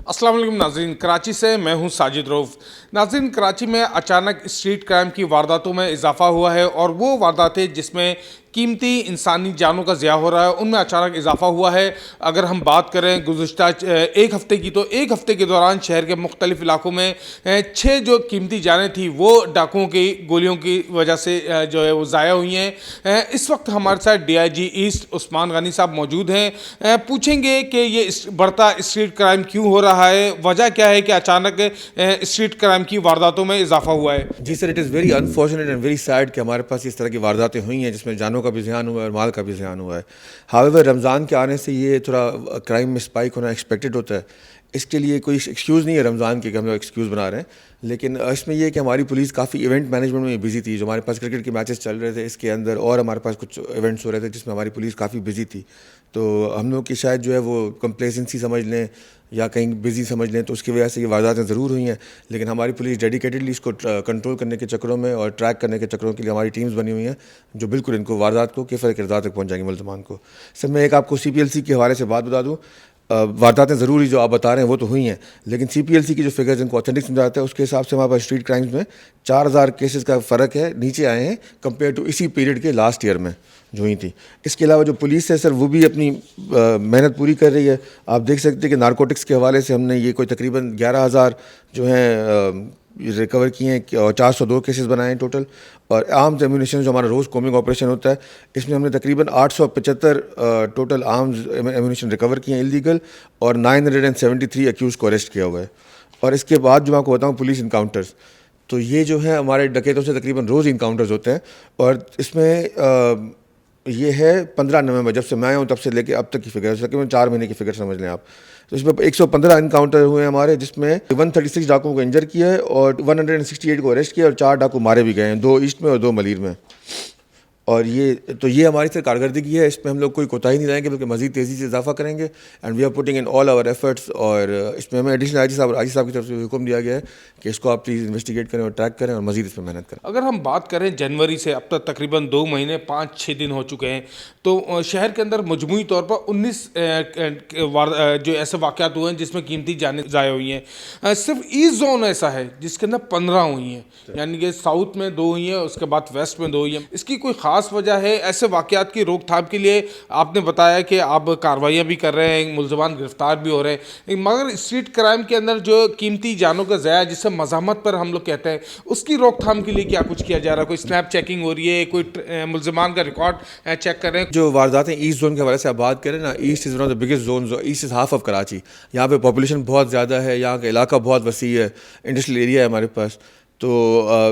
अस्सलाम वालेकुम नाज़रीन, कराची से मैं हूं साजिद रऊफ़। नाज़रीन, कराची में अचानक स्ट्रीट क्राइम की वारदातों में इजाफ़ा हुआ है और वो वारदातें जिसमें कीमती इंसानी जानों का ज़िया हो रहा है उनमें अचानक इजाफ़ा हुआ है। अगर हम बात करें गुज़िश्ता एक हफ़्ते की, तो एक हफ़्ते के दौरान शहर के मुख्तलिफ़ इलाकों में 6 जो कीमती जानें थी वो डाकुओं की गोलियों की वजह से जो है वो ज़ाया हुई हैं। इस वक्त हमारे साथ DIG ईस्ट उस्मान गनी साहब मौजूद हैं। पूछेंगे कि ये बढ़ता स्ट्रीट क्राइम क्यों हो रहा है, वजह क्या है कि अचानक स्ट्रीट क्राइम की वारदातों में इजाफ़ा हुआ है। जी sir, it is very unfortunate and very sad कि हमारे पास इस तरह की वारदातें हुई हैं जिसमें जानों का भी ज़ियान हुआ है और माल का भी ज़ियान हुआ है। हावेवर रमज़ान के आने से ये थोड़ा क्राइम में स्पाइक होना एक्सपेक्टेड होता है। इसके लिए कोई एक्सक्यूज़ नहीं है रमज़ान के कि हम लोग एक्सक्यूज़ बना रहे हैं, लेकिन इसमें ये है कि हमारी पुलिस काफ़ी इवेंट मैनेजमेंट में बिज़ी थी। जो हमारे पास क्रिकेट के मैचेस चल रहे थे इसके अंदर, और हमारे पास कुछ इवेंट्स हो रहे थे जिसमें हमारी पुलिस काफ़ी बिज़ी थी। तो हम लोग की शायद जो है वो कंप्लेसेंसी समझ लें या कहीं बिज़ी समझ लें, तो उसकी वजह से ये वारदातें ज़रूर हुई हैं। लेकिन हमारी पुलिस डेडिकेटेडली इसको कंट्रोल करने के चक्करों में और ट्रैक करने के चक्करों के लिए हमारी टीम्स बनी हुई हैं जो बिल्कुल इनको वारदात को किफ़र किरदार तक पहुँचाएंगे मुल्ज़मान को। सर, मैं एक आपको CPLC के हवाले से बात बता दूँ। वारदातें ज़रूरी जो आप बता रहे हैं वो तो हुई हैं, लेकिन CPLC की जो फिगर्स इनको ऑथेंटिक समझाते हैं उसके हिसाब से हमारे पास स्ट्रीट क्राइम्स में 4000 केसेस का फ़र्क है, नीचे आए हैं कंपेयर टू इसी पीरियड के लास्ट ईयर में जो हुई थी। इसके अलावा जो पुलिस है सर, वो भी अपनी मेहनत पूरी कर रही है। आप देख सकते हैं कि नारकोटिक्स के हवाले से हमने ये कोई तकरीबन 11000 जो हैं रिकवर किए हैं और 402 केसेस बनाए हैं टोटल। और आर्म्स एम्यूनिशन जो हमारा रोज़ कोमिंग ऑपरेशन होता है, इसमें हमने तकरीबन 875 टोटल आर्म्स एम्यूनिशन रिकवर किए हैं इलीगल, और 973 अक्यूज़ को अरेस्ट किया हुआ है। और इसके बाद जो मैं आपको बताऊँ पुलिस इनकाउंटर्स, तो ये जो है हमारे डकैतों से तकरीबन रोज़ इनकाउंटर्स होते हैं। और इसमें ये है 15 नवंबर, जब से मैं आया हूँ तब से लेके अब तक की फिगर, तकरीबन 4 महीने की फिगर समझ लें आप। तो इसमें 115 इनकाउंटर हुए हैं हमारे, जिसमें 136 डाकुओं को इंजर किया है और 168 को अरेस्ट किया और 4 डाकू मारे भी गए हैं, 2 ईस्ट में और 2 मलीर में। और ये हमारी सर कारकर्दगी है, इसमें हम लोग कोई कोताही नहीं लाएंगे बल्कि मज़ीद तेज़ी से इजाफा करेंगे। And we are putting in all our efforts. और इसमें हमें एडिशनल IG साहब की तरफ से हुक्म दिया गया है कि इसको आप प्लीज़ इन्वेस्टिगेट करें और ट्रैक करें और मज़ीद इसमें मेहनत करें। अगर हम बात करें जनवरी से अब तक तकरीबन 2 महीने 5-6 दिन हो चुके हैं, तो शहर के अंदर मजमूई तौर पर 19 जो ऐसे वाक़यात हुए हैं जिसमें कीमती जानें ज़ाया हुई हैं। सिर्फ ईस्ट जोन ऐसा है जिसके अंदर 15 हुई हैं, यानी कि साउथ में 2 हुई हैं, उसके बाद वेस्ट में 2 हुई हैं। इसकी कोई ख़ास वजह है? ऐसे वाक़यात की रोकथाम के लिए आपने बताया कि आप कार्रवाइयाँ भी कर रहे हैं, मुल्ज़मान गिरफ्तार भी हो रहे हैं, मगर स्ट्रीट क्राइम के अंदर जो कीमती जानों का ज़ाया जिसे मज़ाहमत पर हम लोग कहते हैं, उसकी रोकथाम के लिए क्या कुछ किया जा रहा है? कोई स्नैप चेकिंग हो रही है, कोई मुल्ज़मान का रिकॉर्ड चेक कर रहे हैं? जो वारदातें ईस्ट जोन के हवाले से आप बात करें ना, east is one of the biggest zone. East is half of Karachi. यहाँ पे पॉपुलेशन बहुत ज़्यादा है, यहाँ का इलाका बहुत वसी है, इंडस्ट्रियल एरिया है हमारे पास। तो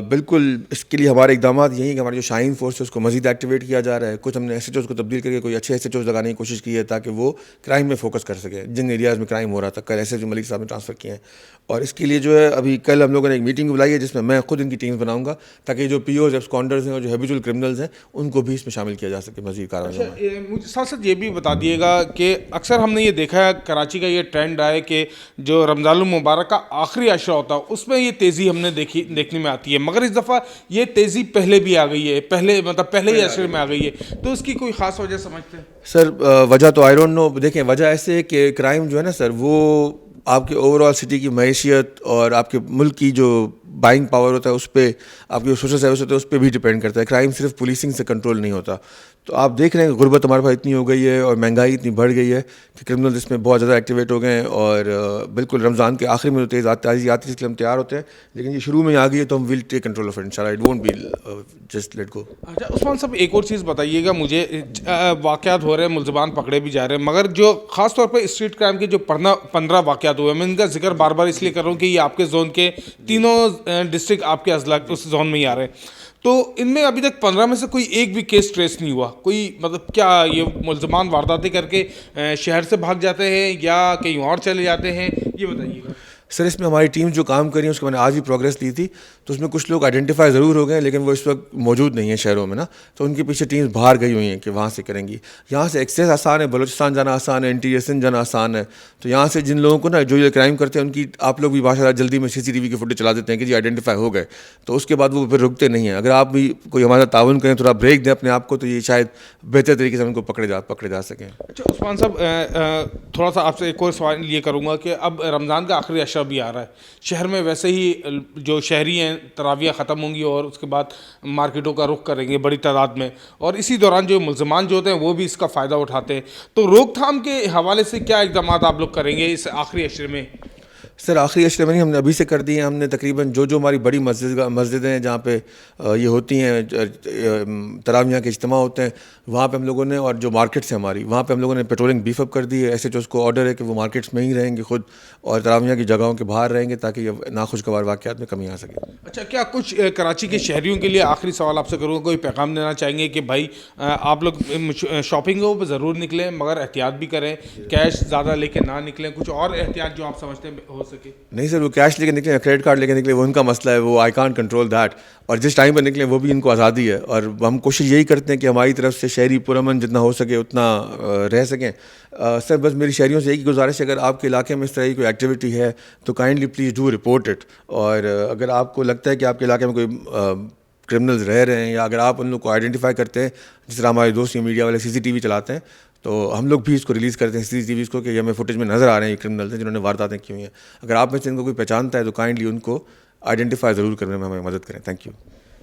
बिल्कुल इसके लिए हमारे इकदाम यही है कि हमारी जो शाइन फोर्स है उसको मज़ीद एक्टिवेट किया जा रहा है। कुछ हमने SHOs को तब्दील करके कोई अच्छे SHOs लगाने की कोशिश की है ताकि वो क्राइम में फोकस कर सके जिन एरियाज़ में क्राइम हो रहा था। कल SHO मलिक साहब ने ट्रांसफ़र किए हैं, और इसके लिए जो है अभी कल हम लोगों ने एक मीटिंग बुलाई है जिसमें मैं खुद इनकी टीम्स बनाऊंगा ताकि जो POs एब्सकॉन्डर्स हैं और जो हैबिचुअल क्रिमिनल्स हैं उनको भी इसमें शामिल किया जा सके मज़ीद कार्रवाई में। मुझे साथ साथ ये भी बता दिएगा कि अक्सर हमने ये देखा है, कराची का ये ट्रेंड रहा है कि जो रमज़ानुल मुबारक का आखिरी अशरा होता है उसमें ये तेज़ी हमने देखने में आती है, मगर इस दफ़ा ये तेज़ी पहले भी आ गई है, पहले ही अशरे में आ गई है। तो इसकी कोई ख़ास वजह समझते हैं? सर, वजह तो आई डोंट नो। देखें, वजह ऐसे है कि क्राइम जो है ना सर, वो आपके ओवरऑल सिटी की मैशियत और आपके मुल्क की जो बाइंग पावर होता है उस पर, आपकी जो सोशल सर्विस होता है उस पर भी डिपेंड करता है। क्राइम सिर्फ पुलिसिंग से कंट्रोल नहीं होता। तो आप देख रहे हैं गुर्बत हमारे पास इतनी हो गई है और महंगाई इतनी बढ़ गई है कि क्रिमिनल इसमें बहुत ज़्यादा एक्टिवेट हो गए हैं। और बिल्कुल रमज़ान के आखिरी में तो तेज़ आती है, इसलिए हम तैयार होते हैं, लेकिन ये शुरू में आ गई है तो हम will take control of it इंशाल्लाह। It won't be just let go. अच्छा उस्मान साहब, एक और चीज़ बताइएगा मुझे। वाक़यात हो रहे हैं, मुल्ज़मान पकड़े भी जा रहे हैं, मगर जो ख़ास तौर पर स्ट्रीट क्राइम के जो 15 वाक़यात हुए हैं, मैं इनका जिक्र बार बार इसलिए कर रहा हूँ कि ये आपके जोन के तीनों डिस्ट्रिक्ट आपके अजला उस जोन में ही आ रहे हैं। तो इनमें अभी तक 15 में से कोई एक भी केस ट्रेस नहीं हुआ। कोई मतलब क्या ये मुल्ज़मान वारदातें करके शहर से भाग जाते हैं या कहीं और चले जाते हैं, ये बताइएगा। सर, इसमें हमारी टीम जो काम कर रही है उसको मैंने आज भी प्रोग्रेस ली थी, तो उसमें कुछ लोग आइडेंटिफाई ज़रूर हो गए लेकिन वो इस वक्त मौजूद नहीं है शहरों में ना, तो उनके पीछे टीम्स बाहर गई हुई हैं कि वहाँ से करेंगी। यहाँ से एक्सेस आसान है, बलूचिस्तान जाना आसान है, इंटीरियर सिंध जाना आसान है। तो यहाँ से जिन लोगों को ना जो ये क्राइम करते हैं उनकी आप लोग भी माशाल्लाह जल्दी में CCTV की फुटेज चला देते हैं कि जी आइडेंटिफाई हो गए, तो उसके बाद वो फिर रुकते नहीं हैं। अगर आप भी कोई हमारा ताउन करें, थोड़ा ब्रेक दें अपने आप को, तो ये शायद बेहतर तरीके से उनको पकड़े जा सकें। अच्छा उस्मान साहब, थोड़ा सा आपसे एक और सवाल ये करूँगा कि अब رمضان کا آخری عشرہ بھی آ رہا ہے، شہر میں ویسے ہی جو شہری ہیں تراویح ختم ہوں گی اور اس کے بعد مارکیٹوں کا رخ کریں گے بڑی تعداد میں، اور اسی دوران جو ملزمان جو ہوتے ہیں وہ بھی اس کا فائدہ اٹھاتے ہیں، تو روک تھام کے حوالے سے کیا اقدامات آپ لوگ کریں گے اس آخری عشرے میں؟ سر آخری عشرے میں نہیں، ہم نے ابھی سے کر دی ہیں. ہم نے تقریباً جو ہماری بڑی مسجدیں ہیں جہاں پہ یہ ہوتی ہیں تراویح کے اجتماع ہوتے ہیں، وہاں پہ ہم لوگوں نے، اور جو مارکیٹس ہیں ہماری وہاں پہ ہم لوگوں نے پیٹرولنگ بیف اپ کر دی ہے. ایسے جو اس کو آرڈر ہے کہ وہ مارکیٹس میں ہی رہیں گے خود، اور تراویح کی جگہوں کے باہر رہیں گے تاکہ یہ ناخوشگوار واقعات میں کمی آ سکے. اچھا، کیا کچھ کراچی کے شہریوں کے لیے آخری سوال آپ سے کروں گا، کوئی پیغام دینا چاہیں گے کہ بھائی آپ لوگ شاپنگوں پہ ضرور نکلیں مگر احتیاط بھی کریں، کیش زیادہ لے کے نہ نکلیں، کچھ اور احتیاط جو آپ سمجھتے ہیں ہو سکے؟ نہیں سر، وہ کیش لے کے نکلیں یا کریڈٹ کارڈ لے کے نکلیں وہ ان کا مسئلہ ہے، وہ آئی کانٹ کنٹرول دیٹ. اور جس ٹائم پہ نکلیں وہ بھی ان کو آزادی ہے، اور ہم کوشش یہی کرتے ہیں کہ ہماری طرف سے شہری پرامن جتنا ہو سکے اتنا رہ سکیں. سر بس میری شہریوں سے یہی گزارش ہے، اگر آپ کے علاقے میں اس طرح کی کوئی ایکٹیویٹی ہے تو kindly please do report it. اور اگر آپ کو لگتا ہے کہ آپ کے علاقے میں کوئی کرمنلز رہ رہے ہیں، یا اگر آپ ان لوگ کو آئیڈینٹیفائی کرتے ہیں، جس طرح ہمارے دوست میڈیا والے CCTV چلاتے ہیں، تو ہم لوگ بھی اس کو ریلیز کرتے ہیں CCTVs کو کہ یہ ہمیں فوٹیج میں نظر آ رہے ہیں یہ کرمنلز ہیں جنہوں نے وارداتیں کی ہوئی ہیں. اگر آپ میں سے ان کو کوئی پہچانتا ہے تو کائنڈلی ان کو آئیڈینٹیفائی ضرور کرنے میں ہمیں مدد کریں. Thank you.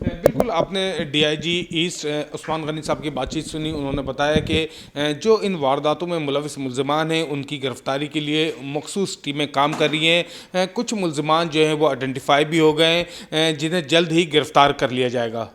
بالکل، آپ نے DIG ایسٹ عثمان غنی صاحب کی بات چیت سنی. انہوں نے بتایا کہ جو ان وارداتوں میں ملوث ملزمان ہیں ان کی گرفتاری کے لیے مخصوص ٹیمیں کام کر رہی ہیں. کچھ ملزمان جو ہیں وہ آئیڈینٹیفائی بھی ہو گئے ہیں جنہیں جلد ہی گرفتار کر لیا جائے گا.